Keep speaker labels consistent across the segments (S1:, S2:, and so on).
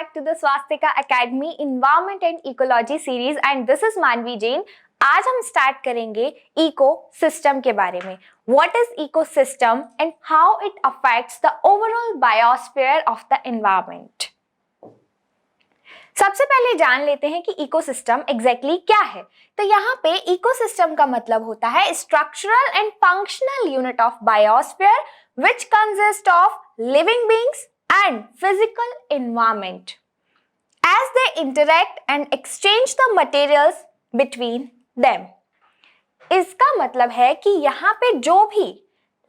S1: back to the Swastika Academy Environment and Ecology series and this is मानवी जैन। आज हम start करेंगे ecosystem के बारे में। What is ecosystem and how it affects the overall biosphere of the environment? सबसे पहले जान लेते हैं कि इकोसिस्टम एग्जैक्टली क्या है। तो यहाँ पे इकोसिस्टम का मतलब होता है structural and functional unit of biosphere which consist of living beings and physical environment as they interact and exchange the materials between them। इसका मतलब है कि यहाँ पे जो भी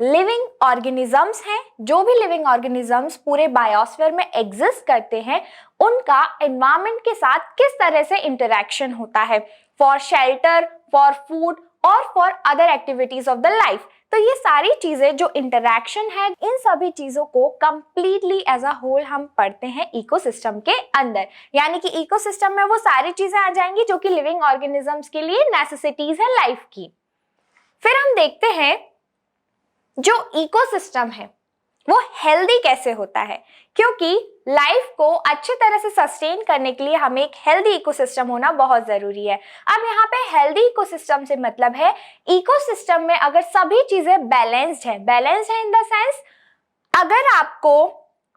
S1: लिविंग ऑर्गेनिजम्स हैं, जो भी लिविंग ऑर्गेनिजम्स पूरे बायोस्फीयर में एग्जिस्ट करते हैं, उनका एनवायरनमेंट के साथ किस तरह से इंटरेक्शन होता है फॉर शेल्टर, फॉर फूड और for other activities of the life. तो ये सारी चीजें जो इंटरैक्शन है, इन सभी चीजों को कंप्लीटली एज अ होल हम पढ़ते हैं इकोसिस्टम के अंदर। यानी कि इकोसिस्टम में वो सारी चीजें आ जाएंगी जो कि लिविंग ऑर्गेनिजम्स के लिए नेसेसिटीज है लाइफ की। फिर हम देखते हैं जो इकोसिस्टम है वो हेल्दी कैसे होता है, क्योंकि लाइफ को अच्छी तरह से सस्टेन करने के लिए हमें एक हेल्दी इकोसिस्टम होना बहुत जरूरी है। अब यहाँ पे हेल्दी इकोसिस्टम से मतलब है इकोसिस्टम में अगर सभी चीजें बैलेंस्ड है इन द सेंस अगर आपको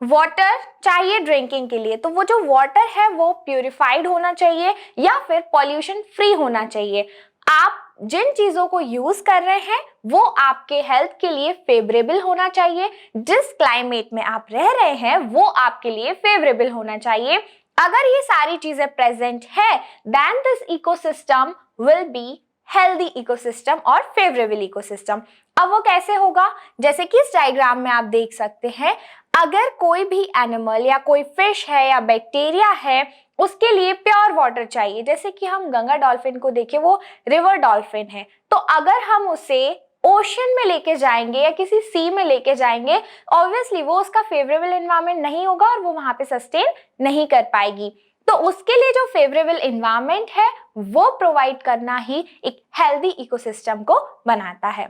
S1: वाटर चाहिए ड्रिंकिंग के लिए तो वो जो वाटर है वो प्यूरिफाइड होना चाहिए या फिर पॉल्यूशन फ्री होना चाहिए। आप जिन चीजों को यूज कर रहे हैं वो आपके हेल्थ के लिए फेवरेबल होना चाहिए। जिस क्लाइमेट में आप रह रहे हैं वो आपके लिए फेवरेबल होना चाहिए। अगर ये सारी चीजें प्रेजेंट है then this ecosystem will be healthy ecosystem और फेवरेबल इकोसिस्टम। अब वो कैसे होगा, जैसे कि इस डायग्राम में आप देख सकते हैं, अगर कोई भी एनिमल या कोई फिश है या बैक्टीरिया है उसके लिए प्योर वाटर चाहिए, जैसे कि हम गंगा डॉल्फिन को देखें, वो रिवर डॉल्फिन है, तो अगर हम उसे ओशन में लेके जाएंगे या किसी सी में लेके जाएंगे ऑब्वियसली वो उसका फेवरेबल एनवायरनमेंट नहीं होगा और वो वहां पे सस्टेन नहीं कर पाएगी। तो उसके लिए जो फेवरेबल एनवायरनमेंट है वो प्रोवाइड करना ही एक हेल्दी इकोसिस्टम को बनाता है।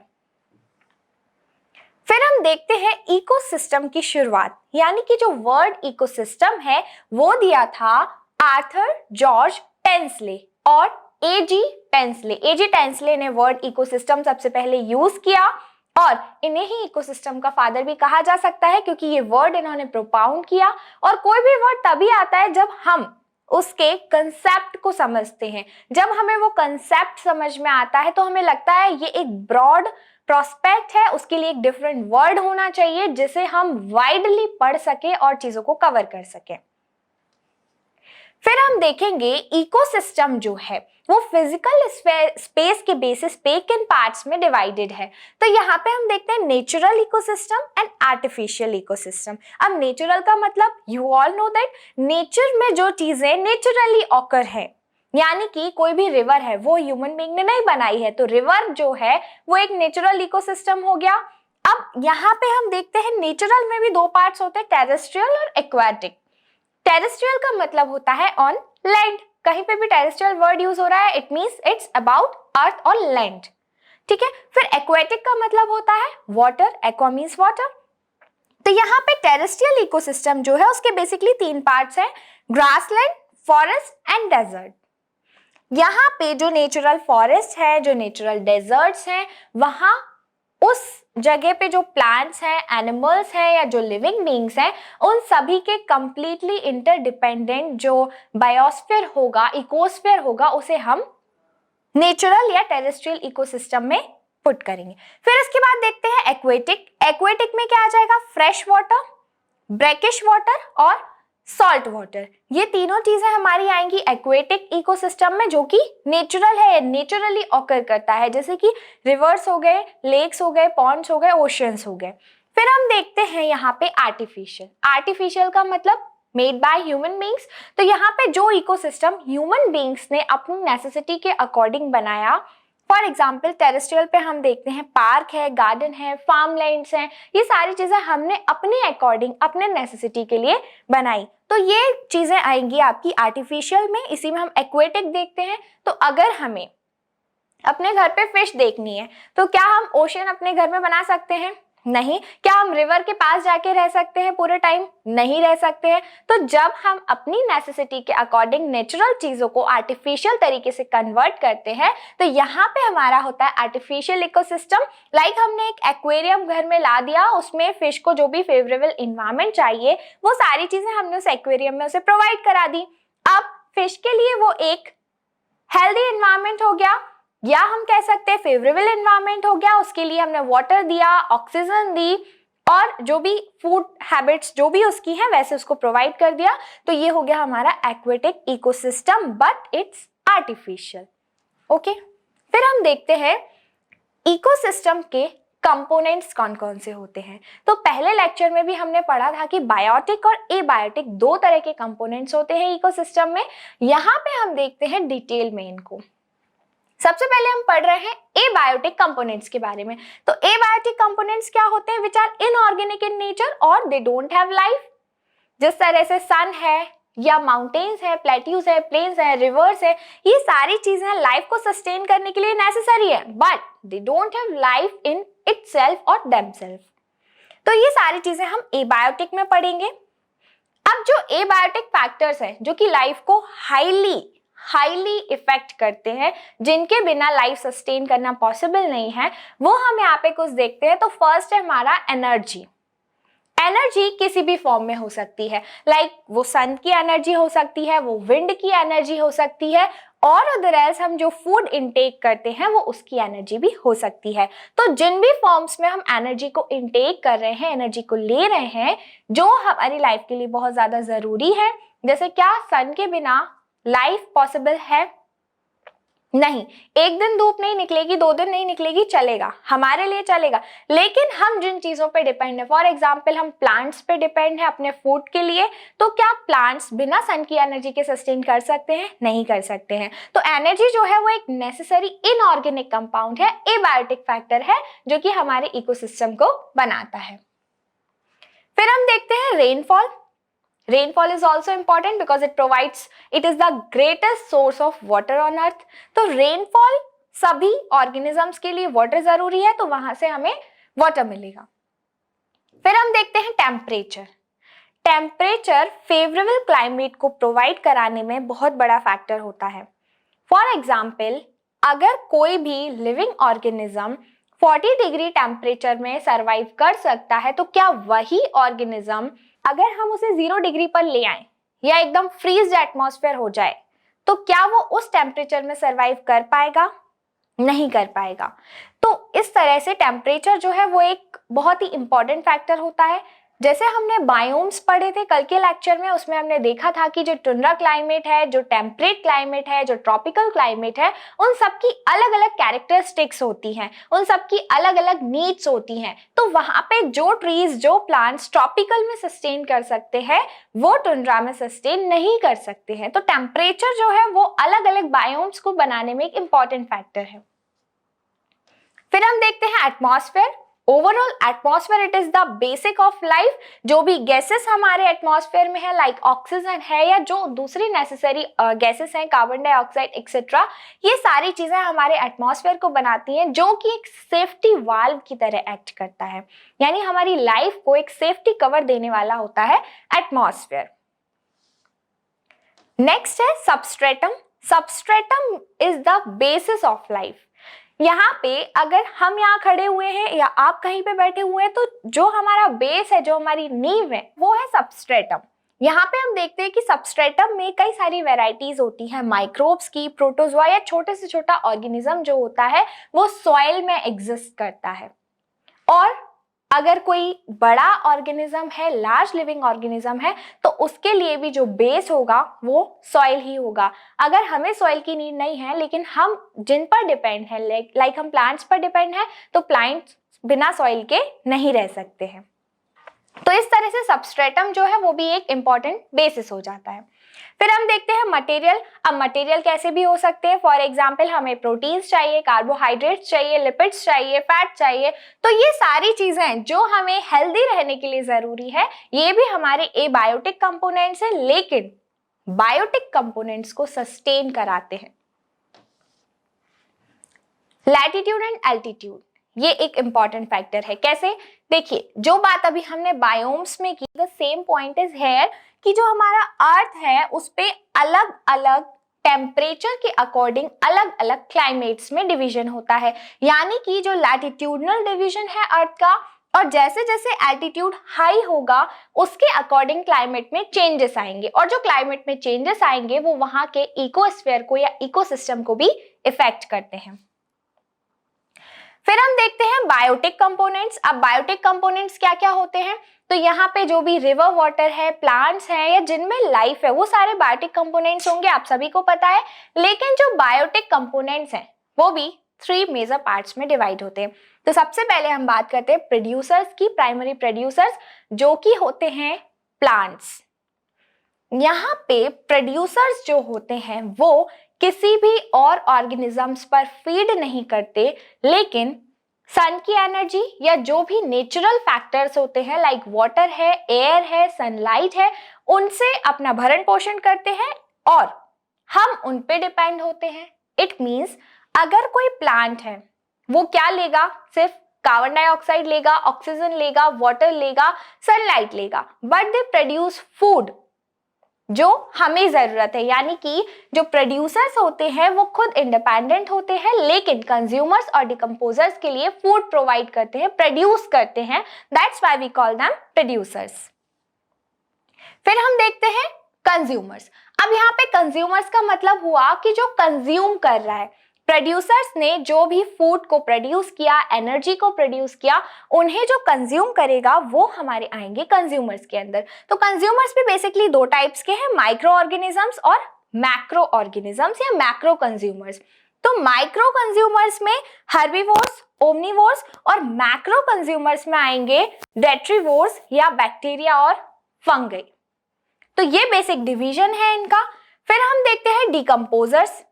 S1: फिर हम देखते हैं इकोसिस्टम की शुरुआत, यानी कि जो वर्ड इकोसिस्टम है वो दिया था आर्थर जॉर्ज टेंसले और एजी टेंसले ने वर्ड इकोसिस्टम सबसे पहले यूज किया और इन्हें ही इकोसिस्टम का फादर भी कहा जा सकता है क्योंकि ये वर्ड इन्होंने प्रोपाउंड किया। और कोई भी वर्ड तभी आता है जब हम उसके कंसेप्ट को समझते हैं। जब हमें वो कंसेप्ट समझ में आता है तो हमें लगता है ये एक ब्रॉड प्रोस्पेक्ट है, उसके लिए एक डिफरेंट वर्ड होना चाहिए जिसे हम वाइडली पढ़ सके और चीजों को कवर कर सके। फिर हम देखेंगे इकोसिस्टम जो है वो फिजिकल स्पेस के बेसिस पे किन पार्ट्स में डिवाइडेड है। तो यहाँ पे हम देखते हैं natural ecosystem and artificial ecosystem. अब नेचुरल का मतलब you all know that nature में जो चीजें नेचुरली ऑकर है, यानी कि कोई भी रिवर है वो ह्यूमन बीइंग ने नहीं बनाई है, तो रिवर जो है वो एक नेचुरल इकोसिस्टम हो गया। अब यहाँ पे हम देखते हैं नेचुरल में भी दो पार्ट्स होते हैं, टेरेस्ट्रियल और एक्वाटिक। टेरेस्ट्रियल का मतलब होता है ऑन लैंड, कहीं पे भी टेरेस्ट्रियल वर्ड यूज हो रहा है it means it's about earth और लैंड, ठीक है। फिर एक्वाटिक का मतलब होता है वाटर, एक्वा मींस वाटर। तो यहाँ पे टेरेस्ट्रियल इकोसिस्टम जो है उसके बेसिकली तीन पार्ट्स हैं, ग्रासलैंड, फॉरेस्ट एंड डेजर्ट। यहाँ पे जो नेचुरल फॉरेस्ट है, जो नेचुरल डेजर्ट्स हैं, वहां उस जगह पे जो प्लांट्स हैं, एनिमल्स हैं या जो लिविंग बीइंग्स हैं, उन सभी के कंप्लीटली इंटरडिपेंडेंट जो बायोस्फीयर होगा, इकोस्फीयर होगा, उसे हम नेचुरल या टेरेस्ट्रियल इकोसिस्टम में पुट करेंगे। फिर इसके बाद देखते हैं एक्वेटिक में क्या आ जाएगा, फ्रेश वाटर, ब्रैकिश वाटर और सॉल्ट वाटर। ये तीनों चीजें हमारी आएंगी एक्वेटिक इकोसिस्टम में जो कि नेचुरल है, नेचुरली ऑकर करता है, जैसे कि रिवर्स हो गए, लेक्स हो गए, पॉन्ड्स हो गए, ओशियंस हो गए। फिर हम देखते हैं यहाँ पे आर्टिफिशियल का मतलब मेड बाय ह्यूमन बीइंग्स। तो यहाँ पे जो इकोसिस्टम ह्यूमन बीइंग्स ने अपनी नेसेसिटी के अकॉर्डिंग बनाया, फॉर एग्जाम्पल टेरेस्ट्रियल पे हम देखते हैं पार्क है, गार्डन है, फार्म लैंड्स हैं, ये सारी चीजें हमने अपने अकॉर्डिंग अपने नेसेसिटी के लिए बनाई। तो ये चीजें आएंगी आपकी आर्टिफिशियल में। इसी में हम एक्वेटिक देखते हैं। तो अगर हमें अपने घर पे फिश देखनी है तो क्या हम ओशन अपने घर में बना सकते हैं? नहीं। क्या हम रिवर के पास जाके रह सकते हैं पूरे टाइम? नहीं रह सकते हैं। तो जब हम अपनी नेसेसिटी के अकॉर्डिंग नेचुरल चीजों को आर्टिफिशियल तरीके से कन्वर्ट करते हैं तो यहाँ पे हमारा होता है आर्टिफिशियल इकोसिस्टम। लाइक हमने एक एक्वेरियम घर में ला दिया, उसमें फिश को जो भी फेवरेबल इन्वायरमेंट चाहिए वो सारी चीजें हमने उस एक्वेरियम में उसे प्रोवाइड करा दी। अब फिश के लिए वो एक हेल्दी इन्वायरमेंट हो गया, या हम कह सकते हैं फेवरेबल एनवायरनमेंट हो गया। उसके लिए हमने वाटर दिया, ऑक्सीजन दी और जो भी फूड हैबिट्स जो भी उसकी है वैसे उसको प्रोवाइड कर दिया। तो ये हो गया हमारा aquatic ecosystem, but it's artificial. Okay, फिर हम देखते हैं इकोसिस्टम के कंपोनेंट्स कौन कौन से होते हैं। तो पहले लेक्चर में भी हमने पढ़ा था कि बायोटिक और एबायोटिक दो तरह के कंपोनेंट्स होते हैं इकोसिस्टम में। यहाँ पे हम देखते हैं डिटेल में इनको। सबसे पहले हम पढ़ रहे हैं एबायोटिक कंपोनेंट्स के बारे में। तो एबायोटिक कंपोनेंट्स क्या होते हैं? Which are inorganic in nature और दे डोंट हैव लाइफ। जिस तरह से सन है या माउंटेन्स है, प्लेट्यूज है, प्लेन्स है, रिवर्स है, ये सारी चीजें लाइफ को सस्टेन करने के लिए नेसेसरी है, but they don't have life in itself और देमसेल्फ। तो ये सारी चीजें हम एबायोटिक में पढ़ेंगे। अब जो एबायोटिक फैक्टर्स हैं जो कि लाइफ को हाईली इफेक्ट करते हैं, जिनके बिना लाइफ सस्टेन करना पॉसिबल नहीं है, वो हम यहाँ पे कुछ देखते हैं। तो फर्स्ट है हमारा एनर्जी। एनर्जी किसी भी फॉर्म में हो सकती है, लाइक वो सन की एनर्जी हो सकती है, वो विंड की एनर्जी हो सकती है, और अदर एल्स हम जो फूड इनटेक करते हैं वो उसकी एनर्जी भी हो सकती है। तो जिन भी फॉर्म्स में हम एनर्जी को इनटेक कर रहे हैं, एनर्जी को ले रहे हैं, जो हमारी लाइफ के लिए बहुत ज्यादा जरूरी है, जैसे क्या सन के बिना लाइफ पॉसिबल है? नहीं। एक दिन धूप नहीं निकलेगी, 2 दिन नहीं निकलेगी, चलेगा, हमारे लिए चलेगा। लेकिन हम जिन चीजों पे डिपेंड है, फॉर एग्जाम्पल हम प्लांट्स पे डिपेंड है अपने फूड के लिए, तो क्या प्लांट्स बिना सन की एनर्जी के सस्टेन कर सकते हैं? नहीं कर सकते हैं। तो एनर्जी जो है वो एक नेसेसरी इनऑर्गेनिक कंपाउंड है, एबायोटिक फैक्टर है, जो कि हमारे इकोसिस्टम को बनाता है। फिर हम देखते हैं rainfall. Rainfall is also important because it is the greatest source of water on earth. तो rainfall सभी organisms के लिए water जरूरी है, तो वहां से हमें water मिलेगा। फिर हम देखते हैं टेम्परेचर। टेम्परेचर फेवरेबल क्लाइमेट को प्रोवाइड कराने में बहुत बड़ा फैक्टर होता है। फॉर एग्जाम्पल, अगर कोई भी लिविंग ऑर्गेनिज्म 40 डिग्री टेम्परेचर में सर्वाइव कर सकता है, तो क्या वही ऑर्गेनिज्म अगर हम उसे 0 डिग्री पर ले आए या एकदम फ्रीज्ड एटमॉस्फेयर हो जाए, तो क्या वो उस टेम्परेचर में सरवाइव कर पाएगा? नहीं कर पाएगा। तो इस तरह से टेम्परेचर जो है वो एक बहुत ही इंपॉर्टेंट फैक्टर होता है। जैसे हमने बायोम्स पढ़े थे कल के लेक्चर में, उसमें हमने देखा था कि जो टुंड्रा क्लाइमेट है, जो टेम्परेट क्लाइमेट है, जो ट्रॉपिकल क्लाइमेट है, उन सबकी अलग अलग कैरेक्टरिस्टिक्स होती हैं, उन सबकी अलग अलग नीड्स होती हैं। तो वहां पे जो ट्रीज, जो प्लांट्स ट्रॉपिकल में सस्टेन कर सकते हैं, वो टुंड्रा में सस्टेन नहीं कर सकते हैं। तो टेम्परेचर जो है वो अलग अलग बायोम्स को बनाने में एक इंपॉर्टेंट फैक्टर है। फिर हम देखते हैं atmosphere. Overall atmosphere it is the basic of life. जो भी गैसेस हमारे एटमॉस्फेयर में है, लाइक ऑक्सीजन है या जो दूसरी नेसेसरी गैसेस हैं, कार्बन डाइऑक्साइड एक्सेट्रा, ये सारी चीजें हमारे एटमॉस्फेयर को बनाती हैं, जो कि एक सेफ्टी वाल्व की तरह एक्ट करता है। यानी हमारी लाइफ को एक सेफ्टी कवर देने वाला होता है एटमॉस्फेयर। नेक्स्ट है substratum. Substratum is the basis of life. यहाँ पे अगर हम यहाँ खड़े हुए हैं या आप कहीं पे बैठे हुए हैं, तो जो हमारा बेस है, जो हमारी नींव है, वो है सबस्ट्रेटम। यहाँ पे हम देखते हैं कि सबस्ट्रेटम में कई सारी वैरायटीज होती हैं, माइक्रोब्स की, प्रोटोजोआ या छोटे से छोटा ऑर्गेनिज्म जो होता है वो सॉइल में एग्जिस्ट करता है। और अगर कोई बड़ा ऑर्गेनिज्म है, लार्ज लिविंग ऑर्गेनिज्म है, तो उसके लिए भी जो बेस होगा वो सॉइल ही होगा। अगर हमें सॉइल की नीड नहीं है, लेकिन हम जिन पर डिपेंड है, लाइक हम प्लांट्स पर डिपेंड है, तो प्लांट्स बिना सॉइल के नहीं रह सकते हैं। तो इस तरह से सबस्ट्रेटम जो है वो भी एक इंपॉर्टेंट बेसिस हो जाता है। फिर हम देखते हैं मटेरियल। अब मटेरियल कैसे भी हो सकते हैं, फॉर एग्जाम्पल हमें प्रोटीन्स चाहिए, कार्बोहाइड्रेट्स चाहिए, लिपिड्स चाहिए, फैट चाहिए। तो ये सारी चीजें जो हमें हेल्दी रहने के लिए जरूरी है, ये भी हमारे एबायोटिक कंपोनेंट्स है, लेकिन बायोटिक कंपोनेंट्स को सस्टेन कराते हैं। लैटिट्यूड एंड एल्टीट्यूड, ये एक इंपॉर्टेंट फैक्टर है। कैसे? देखिए, जो बात अभी हमने बायोम्स में की, the same point is here कि जो हमारा अर्थ है उस पे अलग अलग टेम्परेचर के अकॉर्डिंग अलग अलग क्लाइमेट्स में डिवीजन होता है। यानी कि जो लैटिट्यूडनल डिवीजन है अर्थ का, और जैसे जैसे एल्टीट्यूड हाई होगा उसके अकॉर्डिंग क्लाइमेट में चेंजेस आएंगे, और जो क्लाइमेट में चेंजेस आएंगे वो वहां के इकोस्फीयर को या इकोसिस्टम को भी इफेक्ट करते हैं। फिर हम देखते हैं बायोटिक कंपोनेंट्स। अब बायोटिक कंपोनेंट्स क्या क्या होते हैं? तो यहाँ पे जो भी रिवर वाटर है, प्लांट्स हैं या जिनमें लाइफ है, वो सारे बायोटिक कंपोनेंट्स होंगे, आप सभी को पता है। लेकिन जो बायोटिक कंपोनेंट्स हैं वो भी 3 मेजर पार्ट्स में डिवाइड होते हैं। तो सबसे पहले हम बात करते हैं प्रोड्यूसर्स की, प्राइमरी प्रोड्यूसर्स जो कि होते हैं प्लांट्स। यहाँ पे प्रोड्यूसर्स जो होते हैं वो किसी भी और ऑर्गेनिजम्स पर फीड नहीं करते, लेकिन सन की एनर्जी या जो भी नेचुरल फैक्टर्स होते हैं लाइक वाटर है, एयर है, सनलाइट है, उनसे अपना भरण पोषण करते हैं और हम उन पे डिपेंड होते हैं। इट मीन्स अगर कोई प्लांट है वो क्या लेगा? सिर्फ कार्बन डाइऑक्साइड लेगा, ऑक्सीजन लेगा, वाटर लेगा, सनलाइट लेगा, बट दे प्रोड्यूस फूड जो हमें जरूरत है। यानी कि जो प्रोड्यूसर्स होते हैं वो खुद इंडिपेंडेंट होते हैं, लेकिन कंज्यूमर्स और डिकम्पोजर्स के लिए फूड प्रोवाइड करते हैं, प्रोड्यूस करते हैं। That's why we call them producers. फिर हम देखते हैं कंज्यूमर्स। अब यहाँ पे कंज्यूमर्स का मतलब हुआ कि जो कंज्यूम कर रहा है। प्रोड्यूसर्स ने जो भी फूड को प्रोड्यूस किया, एनर्जी को प्रोड्यूस किया, उन्हें जो कंज्यूम करेगा वो हमारे आएंगे कंज्यूमर्स के अंदर। तो कंज्यूमर्स भी बेसिकली 2 टाइप्स के हैं, माइक्रो ऑर्गेनिजम्स और मैक्रो ऑर्गेनिजम्स या मैक्रो कंज्यूमर्स। तो माइक्रो कंज्यूमर्स में हर्बीवोर्स, ओमनीवोर्स, और मैक्रो कंज्यूमर्स में आएंगे डेट्रीवोर्स या बैक्टीरिया और फंगई। तो ये बेसिक डिवीजन है इनका। फिर हम देखते हैं डिकम्पोजर्स।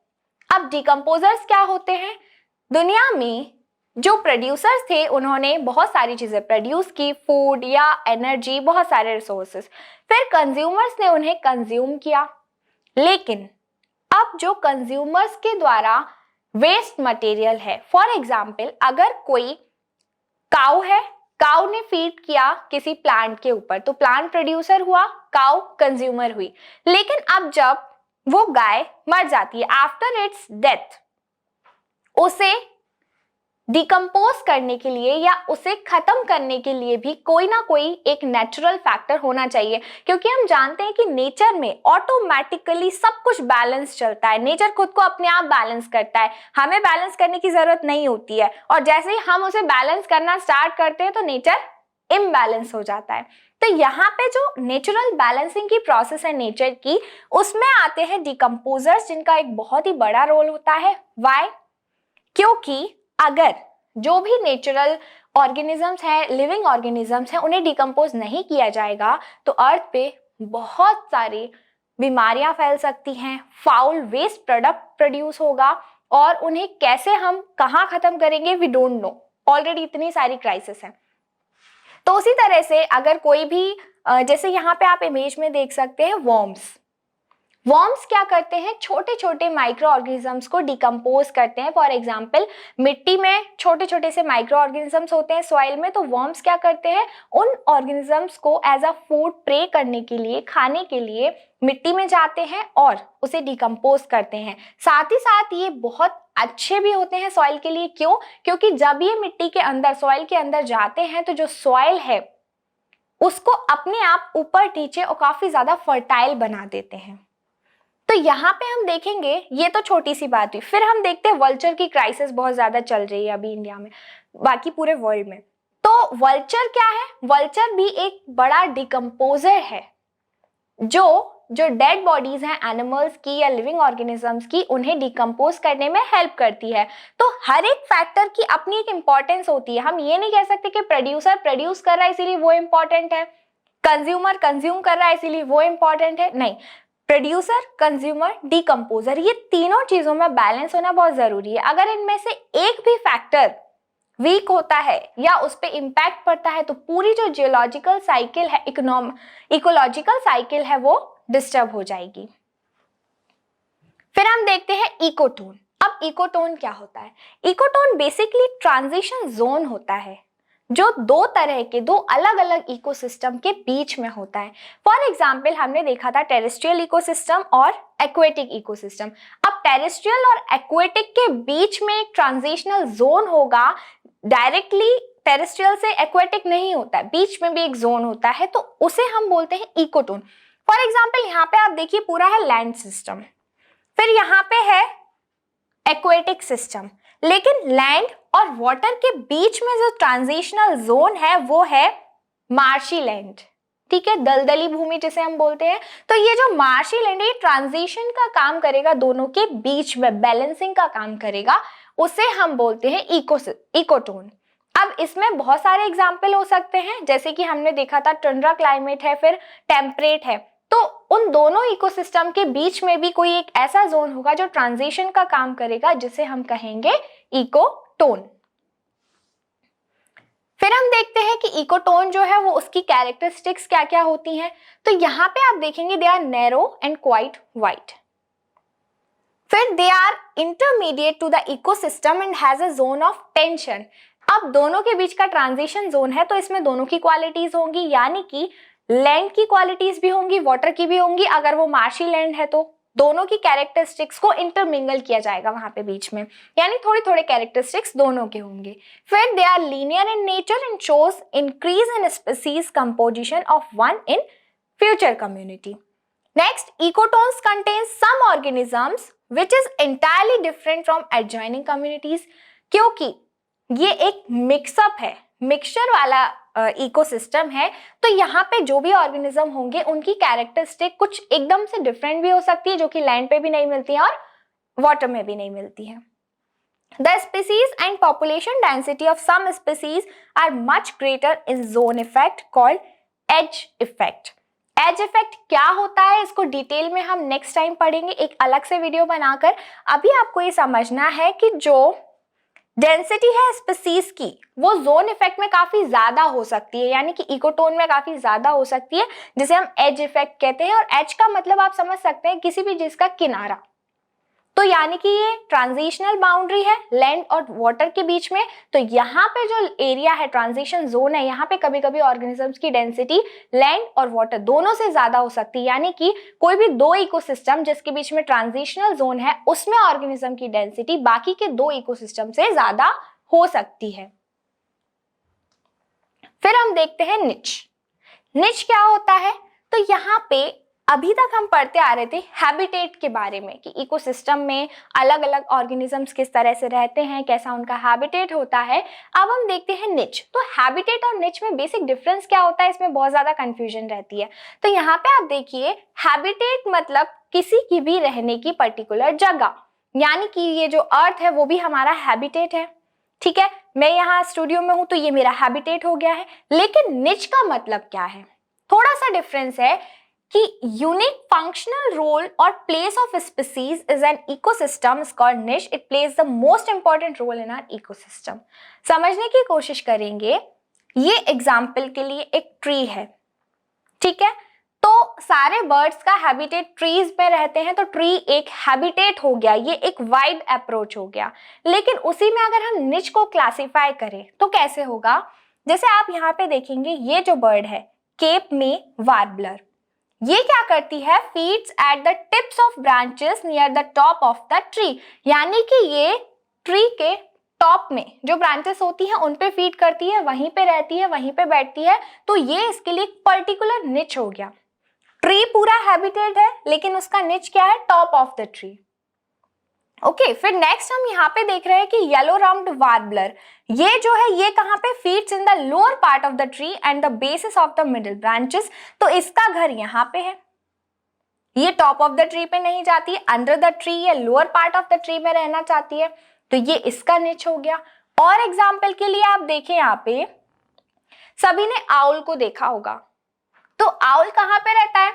S1: अब डिकम्पोजर्स क्या होते हैं? दुनिया में जो प्रोड्यूसर्स थे उन्होंने बहुत सारी चीजें प्रोड्यूस की, फूड या एनर्जी, बहुत सारे रिसोर्सेस। फिर कंज्यूमर्स ने उन्हें कंज्यूम किया, लेकिन अब जो कंज्यूमर्स के द्वारा वेस्ट मटेरियल है, फॉर एग्जाम्पल अगर कोई काऊ है, काऊ ने फीड किया किसी प्लांट के ऊपर, तो प्लांट प्रोड्यूसर हुआ, काऊ कंज्यूमर हुई। लेकिन अब जब वो गाय मर जाती है, आफ्टर इट्स डेथ, उसे डिकम्पोज करने के लिए या उसे खत्म करने के लिए भी कोई ना कोई एक नेचुरल फैक्टर होना चाहिए, क्योंकि हम जानते हैं कि नेचर में ऑटोमेटिकली सब कुछ बैलेंस चलता है। नेचर खुद को अपने आप बैलेंस करता है, हमें बैलेंस करने की जरूरत नहीं होती है, और जैसे ही हम उसे बैलेंस करना स्टार्ट करते हैं तो नेचर इम्बैलेंस हो जाता है। तो यहाँ पे जो नेचुरल बैलेंसिंग की प्रोसेस है नेचर की, उसमें आते हैं डिकम्पोजर्स, जिनका एक बहुत ही बड़ा रोल होता है। व्हाई? क्योंकि अगर जो भी नेचुरल ऑर्गेनिजम्स हैं, लिविंग ऑर्गेनिजम्स हैं, उन्हें डिकम्पोज नहीं किया जाएगा तो अर्थ पे बहुत सारी बीमारियां फैल सकती हैं, फाउल वेस्ट प्रोडक्ट प्रोड्यूस होगा, और उन्हें कैसे हम कहाँ खत्म करेंगे वी डोंट नो। ऑलरेडी इतनी सारी क्राइसिस हैं। तो उसी तरह से अगर कोई भी जैसे यहाँ पे आप इमेज में देख सकते हैं वर्म्स क्या करते हैं? छोटे छोटे माइक्रो ऑर्गेनिजम्स को डिकम्पोज करते हैं। फॉर एग्जाम्पल मिट्टी में छोटे छोटे से माइक्रो ऑर्गेनिजम्स होते हैं सॉइल में, तो वर्म्स क्या करते हैं? उन ऑर्गेनिजम्स को एज अ फूड प्रे करने के लिए, खाने के लिए मिट्टी में जाते हैं और उसे डिकम्पोज करते हैं। साथ ही साथ ये बहुत अच्छे भी होते हैं सॉइल के लिए। क्यों? क्योंकि जब ये मिट्टी के अंदर, सॉइल के अंदर जाते हैं तो जो सॉइल है उसको अपने आप ऊपर नीचे और काफी ज्यादा फर्टाइल बना देते हैं। तो यहाँ पे हम देखेंगे, ये तो छोटी सी बात हुई। फिर हम देखते हैं वल्चर की क्राइसिस बहुत ज्यादा चल रही है अभी इंडिया में, बाकी पूरे वर्ल्ड में। तो वल्चर क्या है? वल्चर भी एक बड़ा डिकम्पोजर है जो डेड बॉडीज हैं एनिमल्स की या लिविंग ऑर्गेनिजम्स की, उन्हें डिकम्पोज करने में हेल्प करती है। तो हर एक फैक्टर की अपनी एक इंपॉर्टेंस होती है। हम ये नहीं कह सकते कि प्रोड्यूसर प्रोड्यूस कर रहा है इसीलिए वो इंपॉर्टेंट है, कंज्यूमर कंज्यूम कर रहा है इसीलिए वो इंपॉर्टेंट है। नहीं, प्रोड्यूसर, कंज्यूमर, डिकम्पोजर, ये तीनों चीजों में बैलेंस होना बहुत जरूरी है। अगर इनमें से एक भी फैक्टर वीक होता है या उस पर इम्पैक्ट पड़ता है तो पूरी जो जियोलॉजिकल साइकिल है, इकोलॉजिकल साइकिल है, वो डिस्टर्ब हो जाएगी। फिर हम देखते हैं इकोटोन। अब इकोटोन क्या होता है? इकोटोन बेसिकली ट्रांजिशन जोन होता है जो दो तरह के, दो अलग अलग इकोसिस्टम के बीच में होता है। फॉर एग्जाम्पल हमने देखा था टेरेस्ट्रियल इकोसिस्टम और एक्वेटिक इकोसिस्टम। अब टेरेस्ट्रियल और एक्वेटिक के बीच में एक ट्रांजिशनल जोन होगा, डायरेक्टली टेरेस्ट्रियल से एक्वेटिक नहीं होता है, बीच में भी एक जोन होता है, तो उसे हम बोलते हैं इकोटोन। फॉर एग्जाम्पल यहाँ पे आप देखिए पूरा है लैंड सिस्टम, फिर यहाँ पे है एक्वेटिक सिस्टम, लेकिन लैंड और वाटर के बीच में जो ट्रांजिशनल जोन है वो है मार्शी लैंड, ठीक है, दलदली भूमि जिसे हम बोलते हैं। तो ये जो मार्शी लैंड है ये ट्रांजिशन का काम करेगा, दोनों के बीच में बैलेंसिंग का काम करेगा, उसे हम बोलते हैं इकोटोन। अब इसमें बहुत सारे एग्जाम्पल हो सकते हैं, जैसे कि हमने देखा था टंड्रा क्लाइमेट है, फिर टेम्परेट है, तो उन दोनों इकोसिस्टम के बीच में भी कोई एक ऐसा जोन होगा जो ट्रांजिशन का काम करेगा, जिसे हम कहेंगे इकोटोन। फिर हम देखते हैं कि इकोटोन जो है वो उसकी कैरेक्टरिस्टिक्स क्या क्या होती हैं। तो यहाँ पे आप देखेंगे they are narrow and quite wide, फिर they are intermediate to the ecosystem and has a zone of tension. अब दोनों के बीच का ट्रांजिशन जोन है तो इसमें दोनों की क्वालिटीज होंगी, यानी कि लैंड की क्वालिटीज भी होंगी, वाटर की भी होंगी। अगर वो मार्शी लैंड है तो दोनों की कैरेक्टरिस्टिक्स को इंटरमिंगल किया जाएगा वहां पे बीच में, यानी थोड़ी थोड़े कैरेक्टरिस्टिक्स दोनों के होंगे। फिर they are linear in nature and shows increase in species composition of one in future community. Next, ecotones contain some organisms which is entirely different from adjoining communities, क्योंकि ये एक मिक्सअप है, मिक्सचर वाला ecosystem है, तो यहाँ पे जो भी ऑर्गेनिज्म होंगे उनकी कैरेक्टरिस्टिक कुछ एकदम से डिफरेंट भी हो सकती है, जो कि लैंड पे भी नहीं मिलती है और वाटर में भी नहीं मिलती है। The species and population density of some species are much greater in zone effect called edge effect. Edge effect क्या होता है इसको डिटेल में हम नेक्स्ट टाइम पढ़ेंगे, एक अलग से वीडियो बनाकर। अभी आपको ये समझना है कि जो डेंसिटी है स्पीसीज की वो जोन इफेक्ट में काफी ज्यादा हो सकती है, यानी कि इकोटोन में काफी ज्यादा हो सकती है, जिसे हम एज इफेक्ट कहते हैं। और एज का मतलब आप समझ सकते हैं किसी भी चीज का किनारा, तो यानी कि ये ट्रांजिशनल बाउंड्री है लैंड और वाटर के बीच में। तो यहाँ पे जो एरिया है ट्रांजिशन जोन है, यहाँ पे कभी कभी ऑर्गेनिजम्स की डेंसिटी लैंड और वाटर दोनों से ज्यादा हो सकती है, यानी कि कोई भी दो इकोसिस्टम जिसके बीच में ट्रांजिशनल जोन है उसमें ऑर्गेनिज्म की डेंसिटी बाकी के दो इकोसिस्टम से ज्यादा हो सकती है। फिर हम देखते हैं निच। निच क्या होता है? तो यहाँ पे अभी तक हम पढ़ते आ रहे थे हैबिटेट के बारे में कि इकोसिस्टम में अलग अलग ऑर्गेनिजम्स किस तरह से रहते हैं, कैसा उनका हैबिटेट होता है। अब हम देखते हैं निच। तो हैबिटेट और निच में बेसिक डिफरेंस क्या होता है, इसमें बहुत ज्यादा कंफ्यूजन रहती है। तो यहाँ पे आप देखिए हैबिटेट मतलब किसी की भी रहने की पर्टिकुलर जगह, यानी कि ये जो अर्थ है वो भी हमारा हैबिटेट है, ठीक है। मैं यहाँ स्टूडियो में हूं तो ये मेरा हैबिटेट हो गया है। लेकिन निच का मतलब क्या है, थोड़ा सा डिफरेंस है कि यूनिक फंक्शनल रोल और place of species is an ecosystem is called niche. It plays the most important role in our ecosystem. समझने की कोशिश करेंगे। ये एग्जाम्पल के लिए एक ट्री है, ठीक है। तो सारे बर्ड्स का हैबिटेट ट्रीज में रहते हैं, तो ट्री एक हैबिटेट हो गया, ये एक वाइड अप्रोच हो गया। लेकिन उसी में अगर हम निच को क्लासिफाई करें तो कैसे होगा, जैसे आप यहाँ पे देखेंगे ये जो बर्ड है केप में वार्बलर, ये क्या करती है, feeds at the tips of branches near the top of the tree, यानी कि ये ट्री के टॉप में जो ब्रांचेस होती हैं उन पे फीड करती है, वहीं पे रहती है, वहीं पे बैठती है। तो ये इसके लिए एक पर्टिकुलर निच हो गया। ट्री पूरा हैबिटेट है लेकिन उसका निच क्या है, top of the tree. Okay, फिर नेक्स्ट हम यहाँ पे देख रहे हैं कि येलो रम्ड वार्बलर, ये जो है ये कहाँ पे, feeds in the lower part of the tree and the basis of the middle branches. तो इसका घर यहाँ पे है, ये टॉप ऑफ द ट्री पे नहीं जाती है, अंडर द ट्री या lower part of the tree में रहना चाहती है, तो ये इसका निच हो गया। और एग्जाम्पल के लिए आप देखें यहाँ पे सभी ने आउल को देखा होगा, तो आउल कहाँ पे रहता है,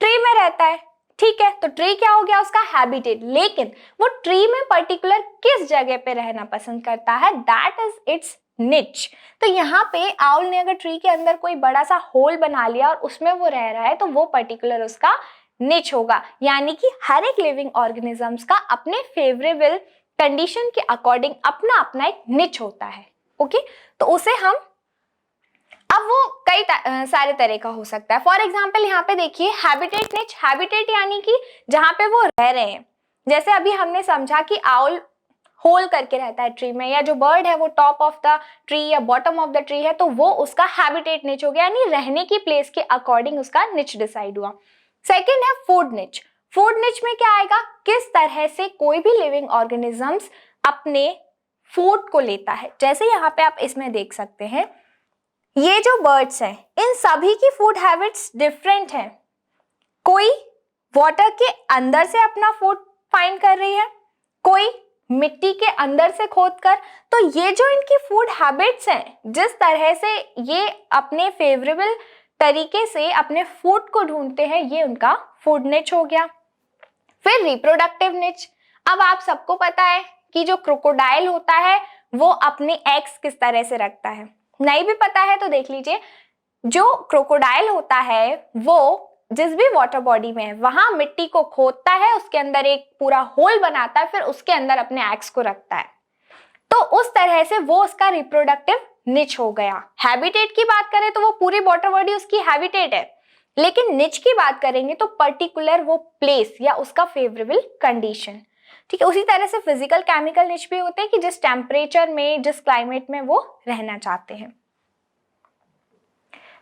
S1: ट्री में रहता है, ठीक है। तो ट्री क्या हो गया, उसका हैबिटेट। लेकिन वो ट्री में पर्टिकुलर किस जगह पे रहना पसंद करता है, दैट इज इट्स निच। तो यहाँ पे आउल ने अगर ट्री के अंदर कोई बड़ा सा होल बना लिया और उसमें वो रह रहा है तो वो पर्टिकुलर उसका निच होगा, यानी कि हर एक लिविंग ऑर्गेनिजम्स का अपने फेवरेबल कंडीशन के अकॉर्डिंग अपना अपना एक निच होता है। ओके, तो उसे हम, अब वो कई सारे तरह का हो सकता है। फॉर एग्जाम्पल यहाँ पे देखिए हैबिटेट निच, हैबिटेट यानी कि जहाँ पे वो रह रहे हैं। जैसे अभी हमने समझा कि आउल होल करके रहता है ट्री में, या जो बर्ड है वो टॉप ऑफ द ट्री या बॉटम ऑफ द ट्री है, तो वो उसका हैबिटेट निच हो गया, यानी रहने की प्लेस के अकॉर्डिंग उसका निच डिसाइड हुआ। सेकेंड है फूड निच। फूड निच में क्या आएगा, किस तरह से कोई भी लिविंग ऑर्गेनिजम्स अपने फूड को लेता है। जैसे यहाँ पे आप इसमें देख सकते हैं, ये जो बर्ड्स हैं इन सभी की फूड हैबिट्स डिफरेंट हैं। कोई वाटर के अंदर से अपना फूड फाइंड कर रही है, कोई मिट्टी के अंदर से खोदकर। तो ये जो इनकी फूड हैबिट्स हैं, जिस तरह से ये अपने फेवरेबल तरीके से अपने फूड को ढूंढते हैं, ये उनका फूड निच हो गया। फिर रिप्रोडक्टिव निच। अब आप सबको पता है कि जो क्रोकोडाइल होता है वो अपने एग्स किस तरह से रखता है। नहीं भी पता है तो देख लीजिए, जो क्रोकोडाइल होता है वो जिस भी वाटर बॉडी में है वहां मिट्टी को खोदता है, उसके अंदर एक पूरा होल बनाता है, फिर उसके अंदर अपने एग्स को रखता है। तो उस तरह से वो उसका रिप्रोडक्टिव निच हो गया। हैबिटेट की बात करें तो वो पूरी वाटर बॉडी उसकी हैबिटेट है, लेकिन निच की बात करेंगे तो पर्टिकुलर वो प्लेस या उसका फेवरेबल कंडीशन। ठीक है, उसी तरह से फिजिकल केमिकल निच भी होते हैं कि जिस टेम्परेचर में, जिस क्लाइमेट में वो रहना चाहते हैं।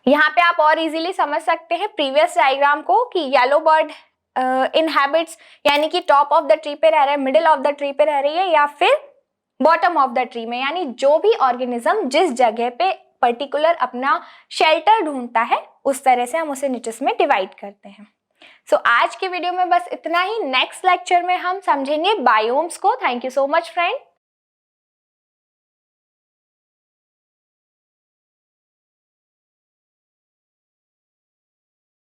S1: यहाँ पे आप और इजीली समझ सकते हैं प्रीवियस डायग्राम को कि येलो बर्ड इनहैबिट्स, यानी कि टॉप ऑफ द ट्री पे रह रहा है, मिडिल ऑफ द ट्री पे रह रही है, या फिर बॉटम ऑफ द ट्री में, यानी जो भी ऑर्गेनिज्म जिस जगह पे पर्टिकुलर अपना शेल्टर ढूंढता है उस तरह से हम उसे निचेस में डिवाइड करते हैं। सो आज के वीडियो में बस इतना ही। नेक्स्ट लेक्चर में हम समझेंगे बायोम्स को। Thank you so much friend.